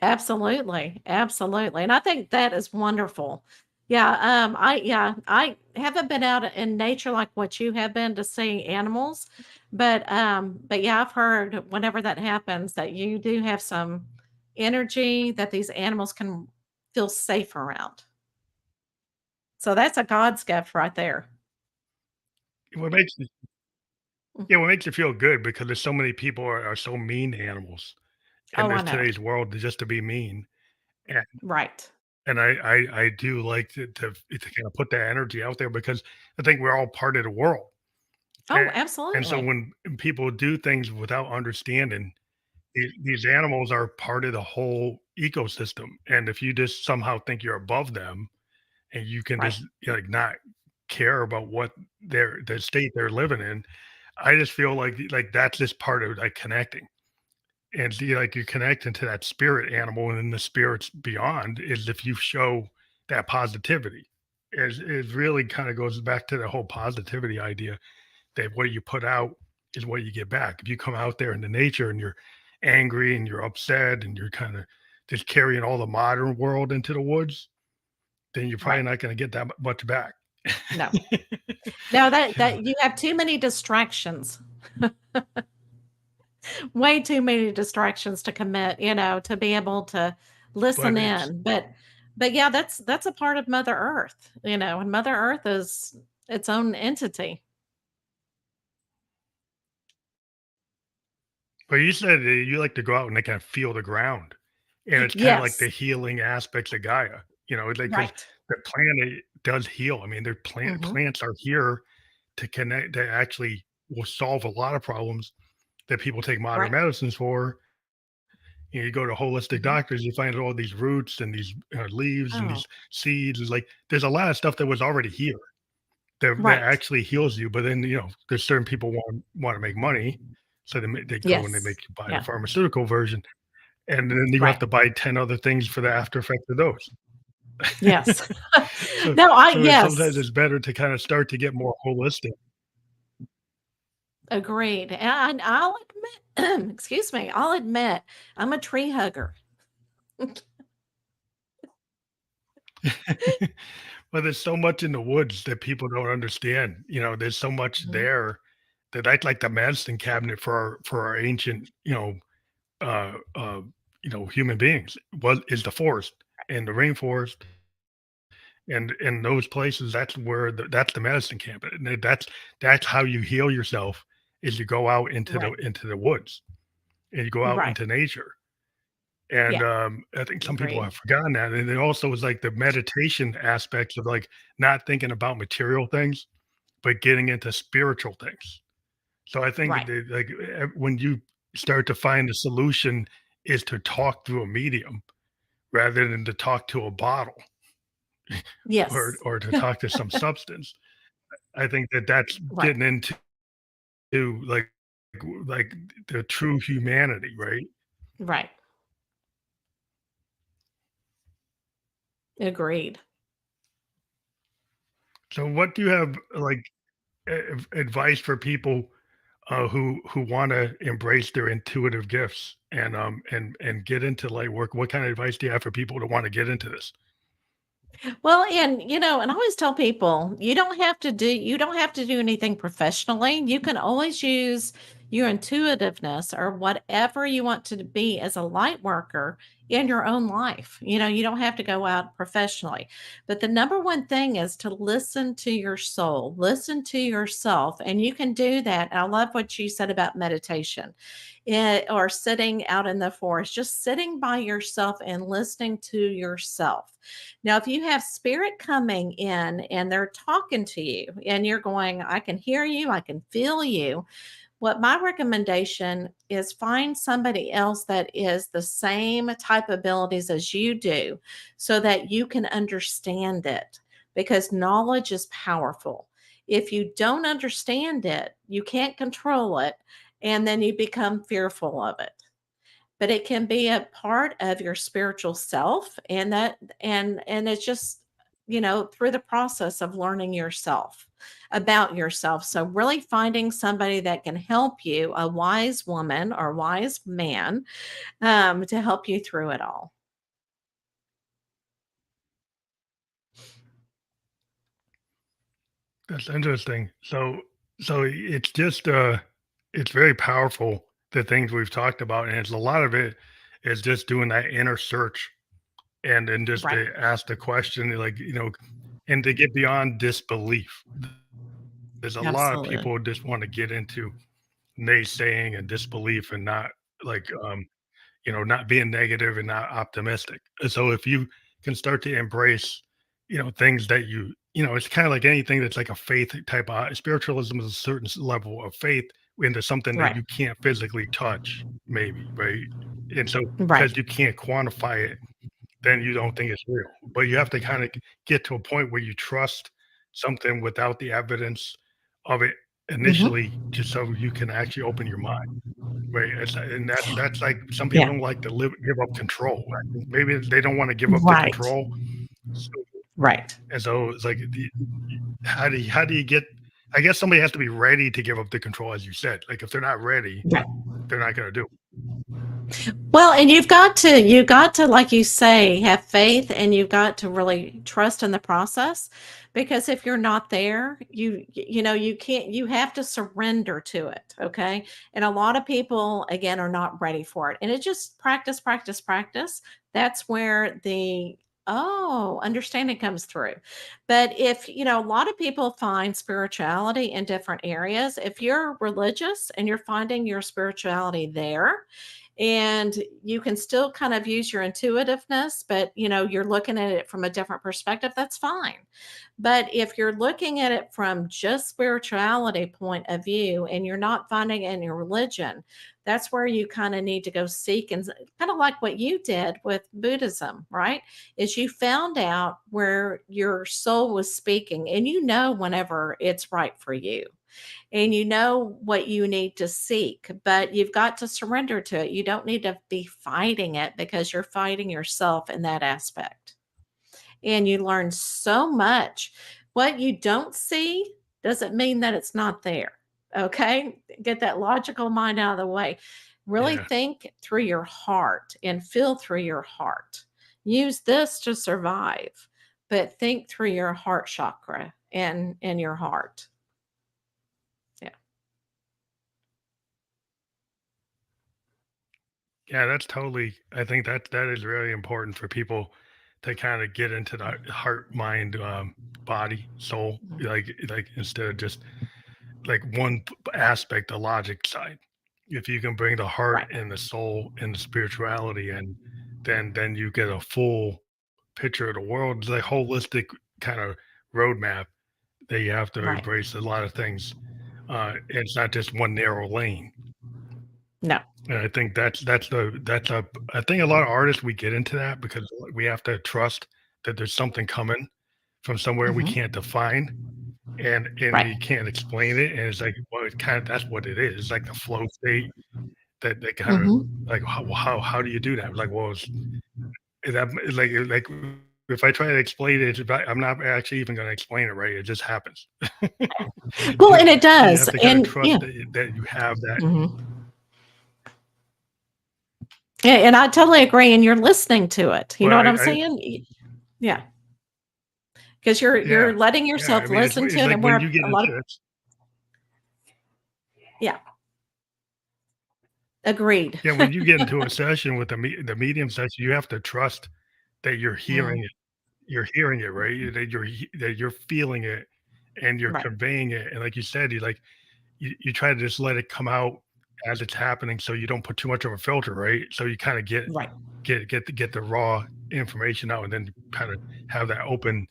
Absolutely, absolutely, and I think that is wonderful. I haven't been out in nature like what you have been to see animals, but yeah, I've heard whenever that happens that you do have some energy that these animals can feel safe around. So that's a God's gift right there. What makes it Mm. Yeah, what makes it feel good because there's so many people are so mean to animals in Oh, I this know. today's world just to be mean. And Right. I do like to kind of put that energy out there because I think we're all part of the world. Oh, And, and so absolutely. when people do things without understanding, these animals are part of the whole ecosystem, and if you just somehow think you're above them and you can Right. just, like, not care about what the state they're living in, I just feel like that's just part of, like, connecting, and see, like, you're connecting to that spirit animal, and then the spirits beyond is if you show that positivity. It really kinda goes back to the whole positivity idea that what you put out is what you get back. If you come out there into nature and you're angry and you're upset and you're kind of just carrying all the modern world into the woods, then you're probably Right. not going to get that much back. No. No, that you have too many distractions. Way too many distractions to commit, to be able to but listen it's in, but yeah, that's a part of Mother Earth, and Mother Earth is its own entity. but you said that you like to go out and kind of feel the ground, and it's kind of like Yes, the healing aspects of Gaia. It's like because right. the planet does heal. I mean, their Mhm. plants are here to connect. That actually will solve a lot of problems that people take modern Right. medicines for. You go to holistic Mhm. doctors, you find all these roots and these leaves and Oh, these seeds. It's like there's a lot of stuff that was already here that right. actually heals you. But then there's certain people want to make money, so they go and they Yes. make you buy the Yeah. pharmaceutical version. and then you have Right. to buy 10 other things for the after effect of those. Yes. So No, sometimes yes, it's better to kinda start to get more holistic. agreed. And I'll admit, excuse me, I'll admit I'm a tree hugger. But there's so much in the woods that people don't understand, there's so much Mhm. there that I'd like the medicine cabinet for our ancient, uh, uh, human beings is the forest and the rainforest and in those places, that's the medicine cabinet, and that's how you heal yourself is you go out Right. into the woods and you go out Right. into nature. And, Yeah. I think some people Agreed. have forgotten that, and it also is, like, the meditation aspects of, like, not thinking about material things, but getting into spiritual things. So I think Right. that, like, when you start to find a solution is to talk through a medium rather than to talk to a bottle Yes. or to talk to some substance. I think that that's Right. getting into, like like, the true humanity, right? Right. Agreed. So what do you have, like, advice for people who want to embrace their intuitive gifts and get into light work? What kind of advice do you have for people to want to get into this? Well, and I always tell people, you don't have to do anything professionally. You can always use your intuitiveness or whatever you want to be as a light worker in your own life. You don't have to go out professionally. But the number one thing is to listen to your soul, listen to yourself, and you can do that. I love what you said about meditation. Or sitting out in the forest, just sitting by yourself and listening to yourself. Now, if you have spirit coming in and they're talking to you and you're going, I can hear you, I can feel you. What my recommendation is find somebody else that is the same type abilities as you do so that you can understand it because knowledge is powerful. If you don't understand it, you can't control it, and then you become fearful of it, but it can be a part of your spiritual self, and it's just through the process of learning yourself about yourself. So really finding somebody that can help you, a wise woman or wise man, to help you through it all. That's interesting. So it's just it's very powerful the things we've talked about, and it's a lot of it is just doing that inner search and then just Right. to ask the question like and to get beyond disbelief. There's a lot of Absolutely. people who just want to get into naysaying and disbelief and not like not being negative and not optimistic. And so if you can start to embrace, things that it's kind of like anything that's like a faith type of spiritualism is a certain level of faith into something that Right. you can't physically touch, maybe, right? And so Right. because you can't quantify it, then you don't think it's real. But you have to kind of get to a point where you trust something without the evidence of it Hmm. initially, just so you can actually open your mind. Right, and that's like some people Yeah. don't like to give up control. I think maybe they don't wanna give up the Right. control, so Right. and so it's like the how do you get I guess somebody has to be ready to give up the control, as you said. Like, if they're not ready, Right. they're not gonna do it. Well, and you got to, like you say, have faith, and you've got to really trust in the process, because if you're not there, you can't, you have to surrender to it. Okay. And a lot of people, again, are not ready for it. And it just practice, practice, practice. That's where the understanding comes through. But if, a lot of people find spirituality in different areas. If you're religious and you're finding your spirituality there, and you can still kind of use your intuitiveness, but you're looking at it from a different perspective, that's fine. But if you're looking at it from just spirituality point of view and you're not finding it in your religion, that's where you kind of need to go seek, and kind of like what you did with Buddhism, right? Is you found out where your soul was speaking, and whenever it's right for you. and you know what you need to seek, but you've got to surrender to it. You don't need to be fighting it because you're fighting yourself in that aspect. And you learn so much. What you don't see doesn't mean that it's not there. Okay? Get that logical mind out of the way. Really Yeah. think through your heart and feel through your heart. Use this to survive, but think through your heart chakra and your heart. Yeah. Yeah, that's totally, I think that is really important for people to kind of get into the heart, mind, body, soul, Mhm. like instead of just like one aspect, the logic side. If you can bring the heart Right. and the soul and the spirituality in, then you get a full picture of the world. It's like holistic kind of roadmap that you have to Right. embrace a lot of things. It's not just one narrow lane. No. And I think that's a I think a lot of artists, we get into that because we have to trust that there's something coming from somewhere we Mhm. can't define, and Right. you can't explain it, and it's like, well, it kind of, that's what it is. It's like the flow state that they kind of Mhm. like, how do you do that? Like, well, it's that like if I try to explain it, I'm not actually even going to explain it right. It just happens. Well, you, and it you does. have to kind of And yeah. trust that you have that. Mhm. Yeah, and I totally agree, and you're listening to it. You Well, know what I'm I saying? Yeah, because you're yeah, letting yeah. I yourself mean, listen to it's it, like and when where you get a lot of into it. yeah, agreed. Yeah, when you get into a session with the medium session, you have to trust that Mm, you're hearing it, right? That you're feeling it and you're right, conveying it. And like you said, you try to just let it come out as it's happening, so you don't put too much of a filter, right? So you kind of right, get the raw information out, and then kind of have that open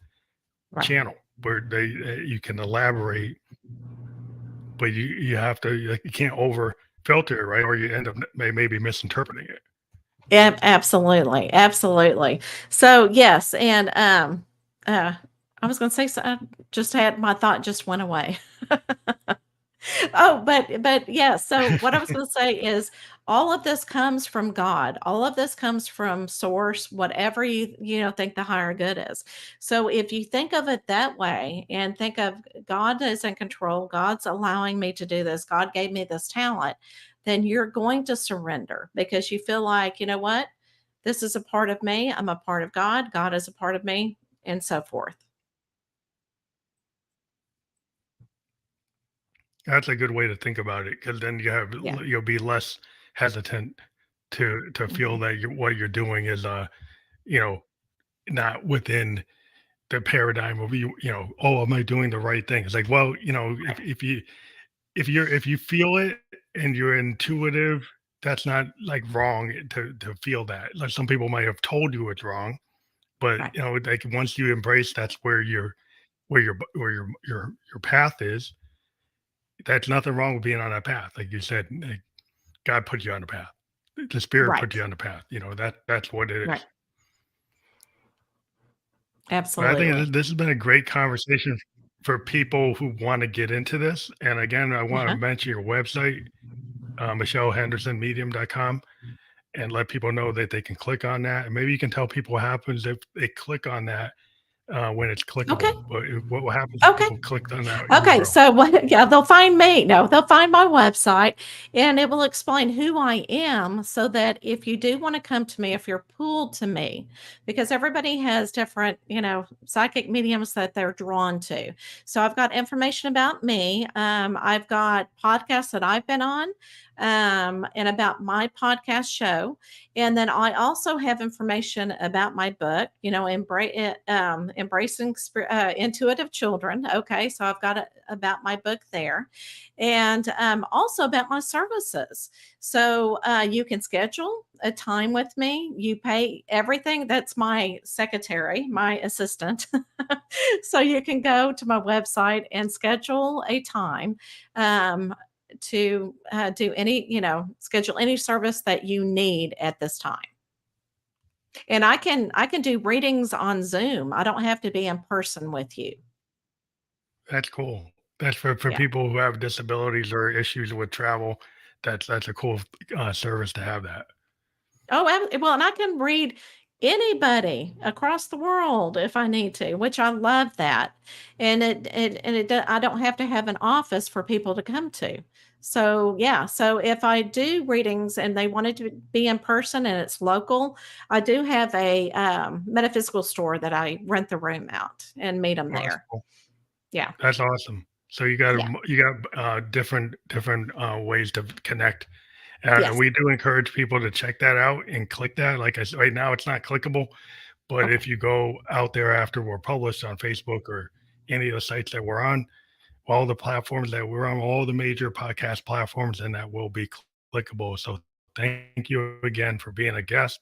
right. channel where you can elaborate, but you have to, like, you can't over filter it, right? Or you end up maybe misinterpreting it. Absolutely, absolutely. So, yes, and, I was gonna say I just had my thought just went away. Oh, but yeah, so what I was gonna say is all of this comes from God. All of this comes from source, whatever you think the higher good is. So if you think of it that way and think of God is in control, God's allowing me to do this, God gave me this talent, then you're going to surrender because you feel like, you know what? This is a part of me. I'm a part of God. God is a part of me, and so forth. That's a good way to think about it, because then Yeah. you'll be less hesitant to feel Mhm. that what you're doing is, you know, not within the paradigm of oh, am I doing the right thing? It's like, well, if you feel it and you're intuitive, that's not like wrong to feel that. Like, some people might have told you it's wrong, but Right. like, once you embrace that's where your path is, that's nothing wrong with being on that path. Like you said, like, God put you on the path. The spirit put Right. you on the path. That's what it Right. is. But I think Absolutely. this has been a great conversation for people who want to get into this. And again, I want to Uh-huh. mention your website, MichelleHendersonMedium.com, and let people know that they can click on that. And maybe you can tell people what happens if they click on that, when it's Okay. clickable. But what happens if Okay. people clicked on that Okay, URL? so what yeah, they'll find me. No, they'll find my website and it will explain who I am so that if you do want to come to me, if you're pulled to me, because everybody has different, psychic mediums that they're drawn to. So I've got information about me. I've got podcasts that I've been on, and about my podcast show. And then I also have information about my book, Embracing Intuitive Children. Okay, so I've got about my book there, and also about my services. So you can schedule a time with me. You pay everything. That's my secretary, my assistant. So you can go to my website and schedule a time. To do schedule any service that you need at this time. And I can do readings on Zoom. I don't have to be in person with you. That's cool. That's for Yeah. people who have disabilities or issues with travel. That's a cool service to have that. Oh, well, and I can read anybody across the world if I need to, which I love that. I don't have to have an office for people to come to. So yeah, so if I do readings and they wanted to be in person and it's local, I do have a metaphysical store that I rent the room out and meet them Oh, that's there. cool. Yeah, That's awesome. So you got yeah, different ways to connect. And yes. we do encourage people to check that out and click that. Like I said, right now it's not clickable, but Okay. if you go out there after we're published on Facebook or any of the sites that we're on, all the platforms that we're on, all the major podcast platforms, and that will be clickable. So thank you again for being a guest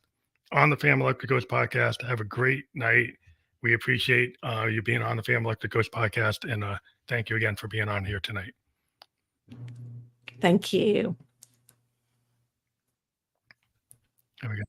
on the Family Electric Coach podcast. Have a great night. We appreciate you being on the Family Electric Coach podcast, and thank you again for being on here tonight. Thank you. Have a good